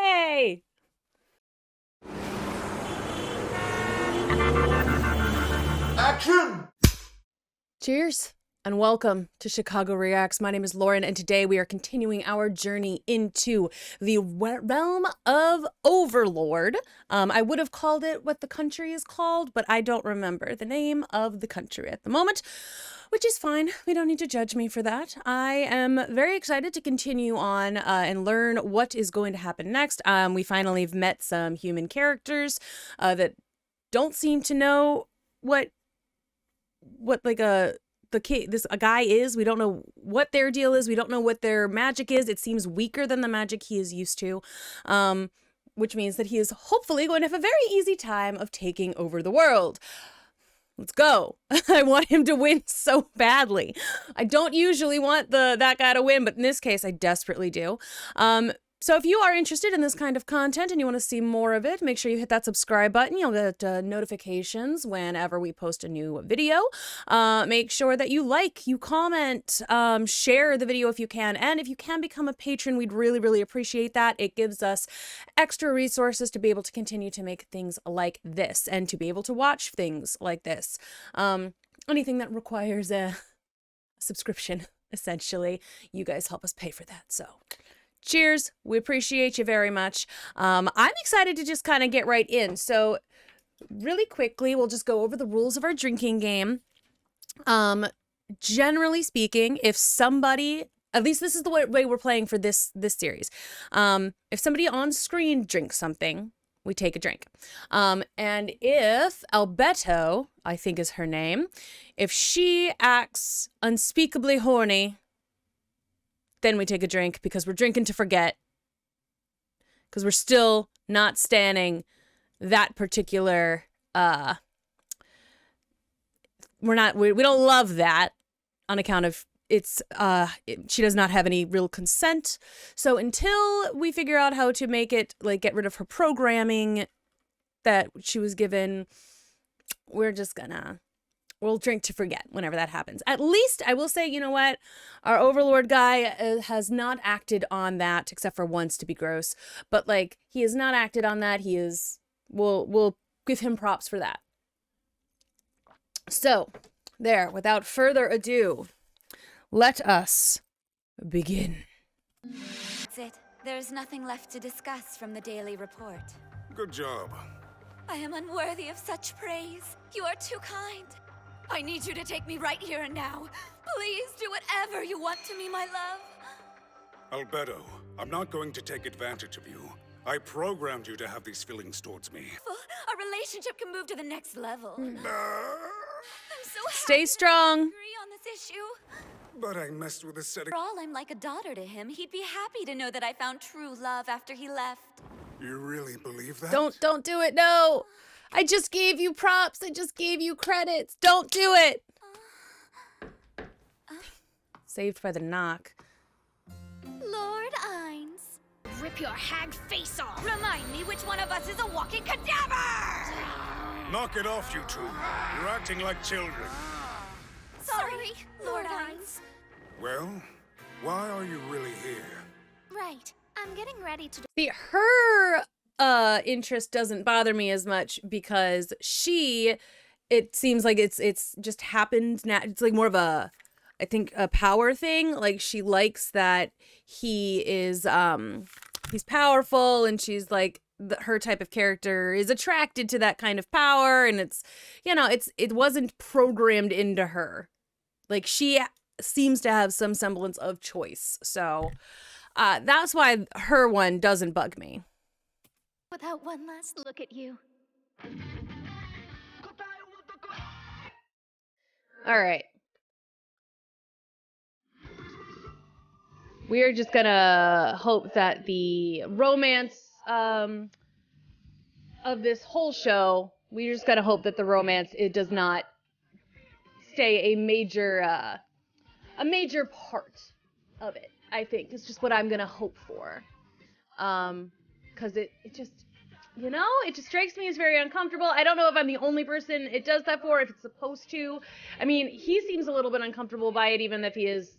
Yay! Action! Cheers and welcome to Chicago Reacts. My name is Lauren, and today we are continuing our journey into the realm of Overlord. I would have called it what the country is called, but I don't remember the name of the country at the moment, which is fine. We don't need to judge me for that. I am very excited to continue on and learn what is going to happen next. We finally have met some human characters that don't seem to know what like a guy is. We don't know what their deal is. We don't know what their magic is. It seems weaker than the magic he is used to, which means that he is hopefully going to have a very easy time of taking over the world. Let's go. I want him to win so badly. I don't usually want that guy to win, but in this case, I desperately do. So if you are interested in this kind of content and you want to see more of it, make sure you hit that subscribe button. You'll get notifications whenever we post a new video. Make sure that you like, you comment, share the video if you can. And if you can become a patron, we'd really, really appreciate that. It gives us extra resources to be able to continue to make things like this and to be able to watch things like this. Anything that requires a subscription, essentially, you guys help us pay for that. So cheers. We appreciate you very much. I'm excited to just kind of get right in. So really quickly, we'll just go over the rules of our drinking game. Generally speaking, if somebody, at least this is the way we're playing for this series. If somebody on screen drinks something, we take a drink. And if Albedo, I think is her name, if she acts unspeakably horny, then we take a drink, because we're drinking to forget. Because we're still not standing that particular, we don't love that on account of she does not have any real consent. So until we figure out how to make it, like, get rid of her programming that she was given, we'll drink to forget whenever that happens. At least I will say, you know what? Our Overlord guy has not acted on that, except for once, to be gross. But, like, he has not acted on that. We'll give him props for that. So, there, without further ado, let us begin. That's it. There's nothing left to discuss from the daily report. Good job. I am unworthy of such praise. You are too kind. I need you to take me right here and now. Please do whatever you want to me, my love. Albedo, I'm not going to take advantage of you. I programmed you to have these feelings towards me. Our relationship can move to the next level. I'm so Stay happy strong. we agree on this issue. But I messed with the setting. For all, I'm like a daughter to him. He'd be happy to know that I found true love after he left. You really believe that? Don't do it. No. I just gave you props. I just gave you credits. Don't do it. Saved by the knock. Lord Ainz. Rip your hag face off! Remind me which one of us is a walking cadaver! Knock it off, you two. You're acting like children. Sorry, Lord Ainz. Well, why are you really here? Right. I'm getting ready to See, her interest doesn't bother me as much, because it seems like it's just happened now. It's like more of a, I think, a power thing. Like, she likes that he is he's powerful, and she's like, her type of character is attracted to that kind of power, and it's, you know, it wasn't programmed into her. Like, she seems to have some semblance of choice. So that's why her one doesn't bug me. without one last look at you. All right. We're just gonna hope that the romance of this whole show, we're just gonna hope that the romance, it does not stay a major part of it. I think it's just what I'm gonna hope for, because it just, you know, it just strikes me as very uncomfortable. I don't know if I'm the only person it does that for, if it's supposed to. I mean, he seems a little bit uncomfortable by it, even if he is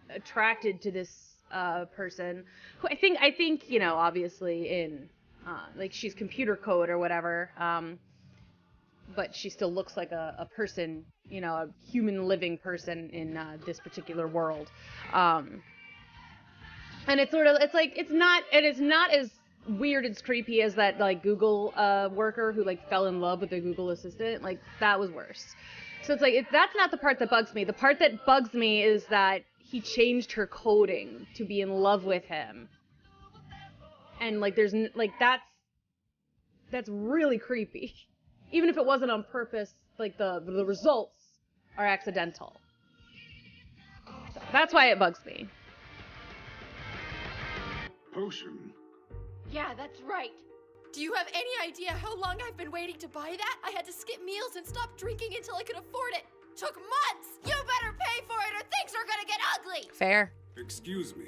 attracted to this person who I think, you know, obviously in like she's computer code or whatever, but she still looks like a person, you know, a human living person in this particular world. And it's sort of, it is not as weird and creepy as that like Google worker who like fell in love with the Google assistant. Like that was worse. So it's like, that's not the part that bugs me. The part that bugs me is that he changed her coding to be in love with him. And like there's like that's really creepy. Even if it wasn't on purpose, like the results are accidental. So that's why it bugs me. Potion? Yeah, that's right. Do you have any idea how long I've been waiting to buy that? I had to skip meals and stop drinking until I could afford it. Took months! You better pay for it or things are gonna get ugly! Fair. Excuse me.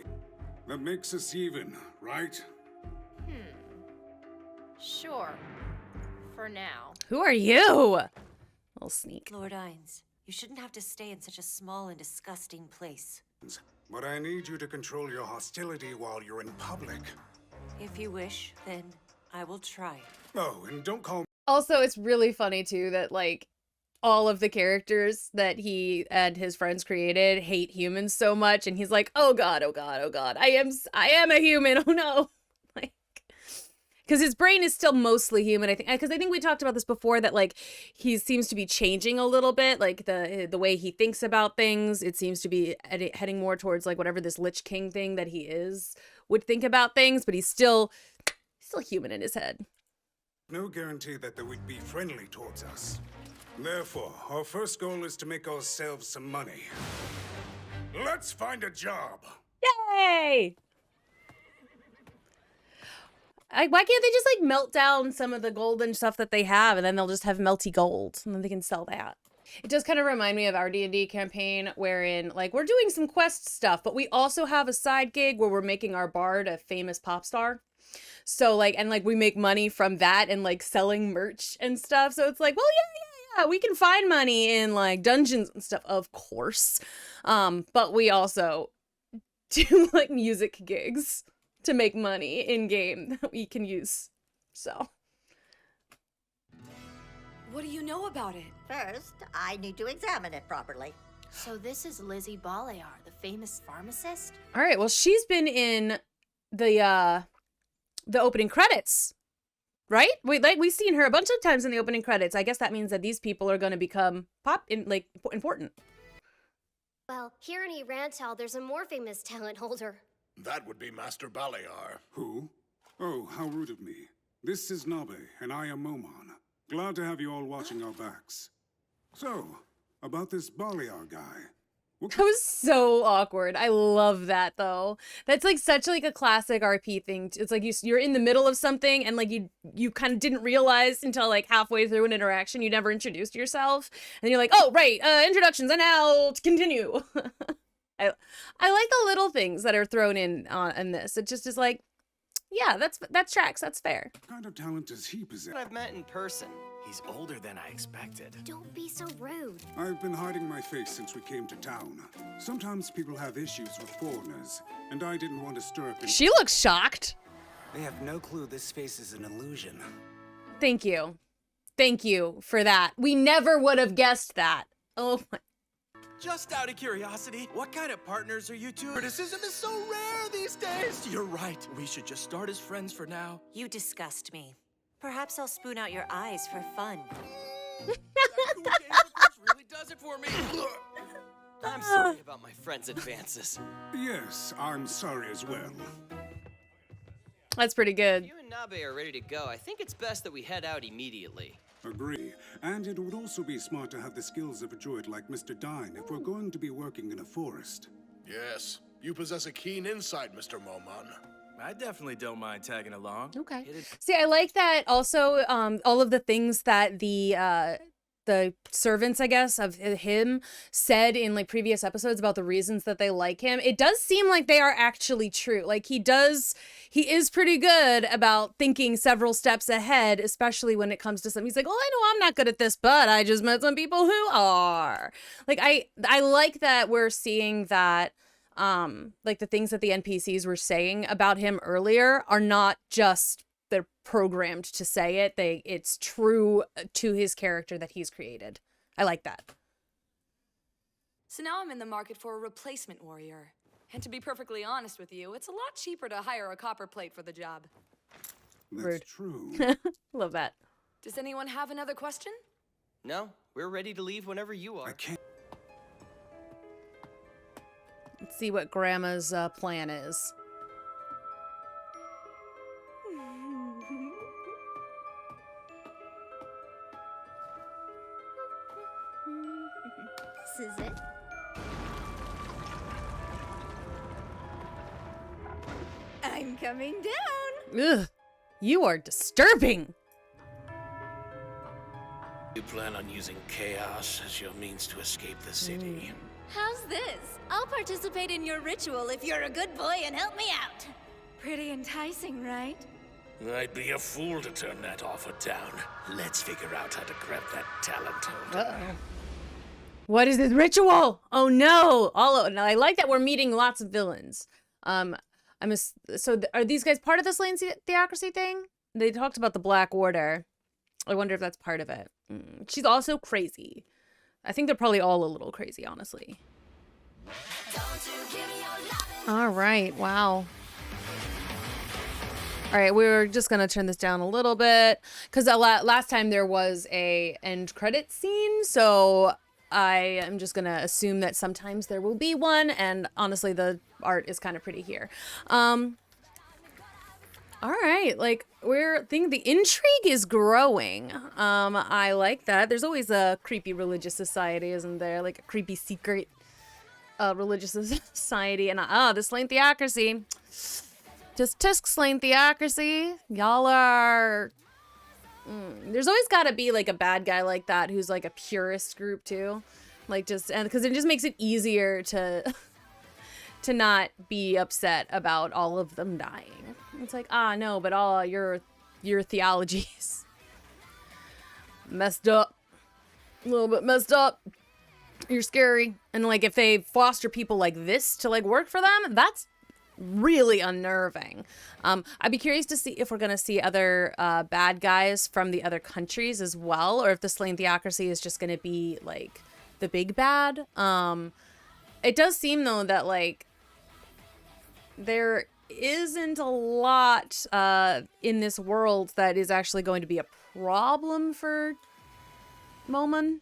That makes us even, right? Sure. For now. Who are you? Little sneak. Lord Ines, you shouldn't have to stay in such a small and disgusting place. But I need you to control your hostility while you're in public. If you wish, then I will try. Oh, and don't call me. Also, it's really funny too that like all of the characters that he and his friends created hate humans so much, and he's like, oh god, oh god, oh god, I am a human, oh no. Like, because his brain is still mostly human, I think, because I think we talked about this before, that like he seems to be changing a little bit, like the way he thinks about things. It seems to be heading more towards like whatever this Lich King thing that he is would think about things, but he's still human in his head. No guarantee that they would be friendly towards us. Therefore, our first goal is to make ourselves some money. Let's find a job. Yay! Why can't they just like melt down some of the golden stuff that they have, and then they'll just have melty gold, and then they can sell that? It does kind of remind me of our D&D campaign, wherein like we're doing some quest stuff, but we also have a side gig where we're making our bard a famous pop star. So like, and like we make money from that and like selling merch and stuff. So it's like, well, yeah, we can find money in like dungeons and stuff, of course. But we also do like music gigs to make money in game that we can use. So. What do you know about it? First, I need to examine it properly. So this is Lizzie Balayar, the famous pharmacist? All right, well, she's been in the opening credits, right? We've seen her a bunch of times in the opening credits. I guess that means that these people are going to become important. Well, here in Irantel, there's a more famous talent holder. That would be Master Balayar. Who? Oh, how rude of me. This is Nabe, and I am Momon. Glad to have you all watching our backs. So, about this Balayar guy. That was so awkward. I love that though. That's like such like a classic RP thing. It's like you're in the middle of something and like you kind of didn't realize until like halfway through an interaction you never introduced yourself, and you're like, oh right, introductions, and now to continue. I like the little things that are thrown in this. It just is like, yeah, that tracks. That's fair. What kind of talent does he possess? I've met in person. He's older than I expected. Don't be so rude. I've been hiding my face since we came to town. Sometimes people have issues with foreigners, and I didn't want to stir up. She looks shocked. They have no clue this face is an illusion. Thank you. Thank you for that. We never would have guessed that. Oh my. Just out of curiosity, what kind of partners are you two? Criticism is so rare these days. You're right. We should just start as friends for now. You disgust me. Perhaps I'll spoon out your eyes for fun. That cool game, of course, really does it for me. I'm sorry about my friend's advances. Yes, I'm sorry as well. That's pretty good. If you and Nabe are ready to go, I think it's best that we head out immediately. Agree. And it would also be smart to have the skills of a druid like Mr. Dine if we're going to be working in a forest. Yes, you possess a keen insight, Mr. Momon. I definitely don't mind tagging along. Okay. See, I like that also, all of the things that the servants, I guess, of him said in like previous episodes about the reasons that they like him. It does seem like they are actually true. Like he is pretty good about thinking several steps ahead, especially when it comes to something. He's like, well, I know I'm not good at this, but I just met some people who are. Like I like that we're seeing that like the things that the NPCs were saying about him earlier are not just they're programmed to say it. It's true to his character that he's created. I like that. So now I'm in the market for a replacement warrior. And to be perfectly honest with you, it's a lot cheaper to hire a copper plate for the job. That's Rude. true. Love that. Does anyone have another question? No, we're ready to leave whenever you are. I can't. Let's see what Grandma's plan is. This is it. I'm coming down. Ugh, you are disturbing. You plan on using chaos as your means to escape the city. How's this? I'll participate in your ritual if you're a good boy and help me out. Pretty enticing, right? I'd be a fool to turn that offer down. Let's figure out how to grab that talent holder. Uh-oh. What is this ritual? Oh no! Now I like that we're meeting lots of villains. Are these guys part of the Slain Theocracy thing? They talked about the Black Order. I wonder if that's part of it. She's also crazy. I think they're probably all a little crazy, honestly. All right, wow. All right, we're just gonna turn this down a little bit because last time there was a end credit scene, so I am just gonna assume that sometimes there will be one, and honestly, the art is kind of pretty here. All right, like the intrigue is growing. I like that. There's always a creepy religious society, isn't there? Like a creepy secret religious society, and the Slain Theocracy. Just tisk Slain Theocracy. Y'all are. There's always got to be like a bad guy like that who's like a purist group too, like because it just makes it easier to not be upset about all of them dying. It's like, no, but all your theologies messed up, a little bit messed up. You're scary, and like if they foster people like this to like work for them, that's really unnerving. I'd be curious to see if we're gonna see other bad guys from the other countries as well, or if the Slain Theocracy is just gonna be like the big bad. It does seem though that like there isn't a lot in this world that is actually going to be a problem for Momon.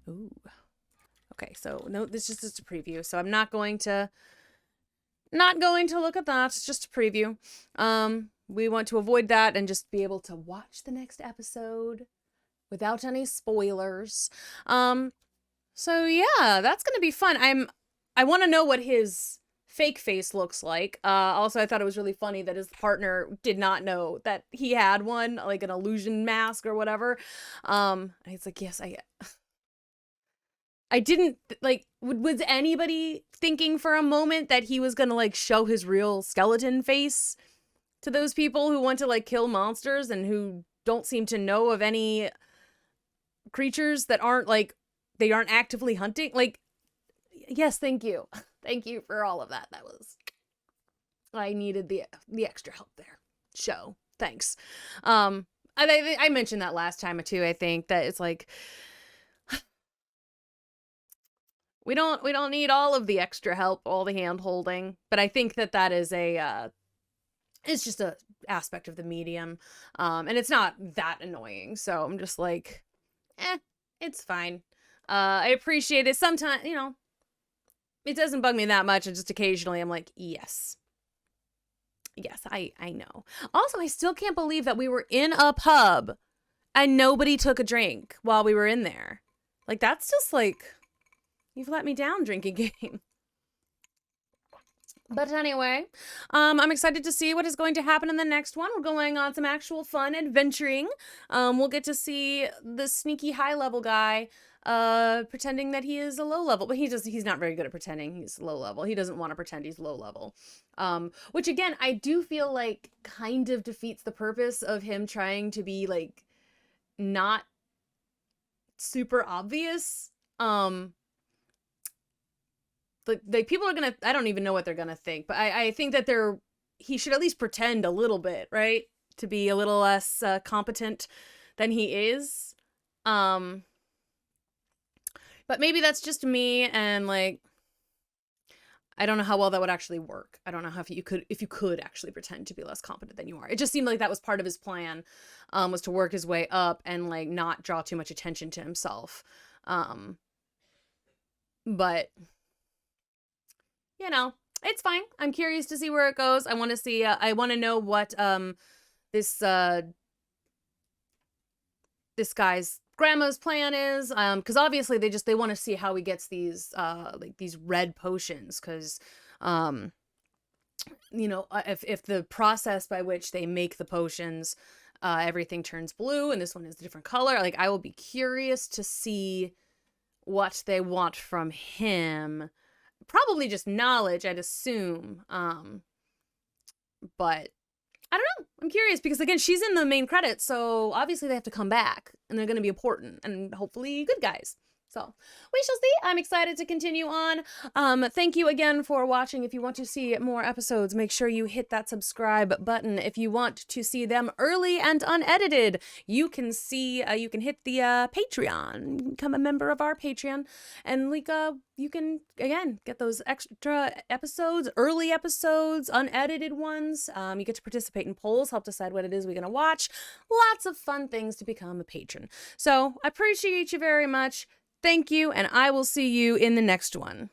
Ooh. Okay, so no, this is just a preview, so I'm not going to look at that. It's just a preview. We want to avoid that and just be able to watch the next episode without any spoilers. So yeah, that's gonna be fun. I want to know what his fake face looks like. Also, I thought it was really funny that his partner did not know that he had one, like an illusion mask or whatever. And it's like, yes, I didn't, like, was anybody thinking for a moment that he was gonna, like, show his real skeleton face to those people who want to, like, kill monsters and who don't seem to know of any creatures that aren't, like, they aren't actively hunting? Like, yes, thank you. Thank you for all of that. I needed the extra help there. Show. Thanks. I mentioned that last time too, I think, that it's like, we don't need all of the extra help, all the hand holding, but I think that is it's just a aspect of the medium, and it's not that annoying. So I'm just like, it's fine. I appreciate it. Sometimes, it doesn't bug me that much, and just occasionally I'm like, yes, I know. Also, I still can't believe that we were in a pub and nobody took a drink while we were in there. Like, that's just like, you've let me down, drinking game. But anyway, I'm excited to see what is going to happen in the next one. We're going on some actual fun adventuring. We'll get to see the sneaky high level guy pretending that he is a low level, but he's not very good at pretending he's low level. He doesn't want to pretend he's low level. Which again, I do feel like kind of defeats the purpose of him trying to be like not super obvious. like people are gonna, I don't even know what they're gonna think, but I think that he should at least pretend a little bit, right? To be a little less competent than he is. But maybe that's just me, and like, I don't know how well that would actually work. I don't know how if you could actually pretend to be less competent than you are. It just seemed like that was part of his plan, was to work his way up and like not draw too much attention to himself. But you know, it's fine. I'm curious to see where it goes. I want to see. I want to know what this guy's grandma's plan is, because obviously they want to see how he gets these like these red potions, because you know, if the process by which they make the potions, everything turns blue and this one is a different color, like I will be curious to see what they want from him. Probably just knowledge, I'd assume. But I don't know. I'm curious because, again, she's in the main credits, so obviously they have to come back, and they're going to be important, and hopefully good guys. So we shall see. I'm excited to continue on. Thank you again for watching. If you want to see more episodes, make sure you hit that subscribe button. If you want to see them early and unedited, you can hit the Patreon, become a member of our Patreon, and like you can again get those extra episodes, early episodes, unedited ones. You get to participate in polls, help decide what it is we're gonna watch. Lots of fun things to become a patron. So I appreciate you very much. Thank you, and I will see you in the next one.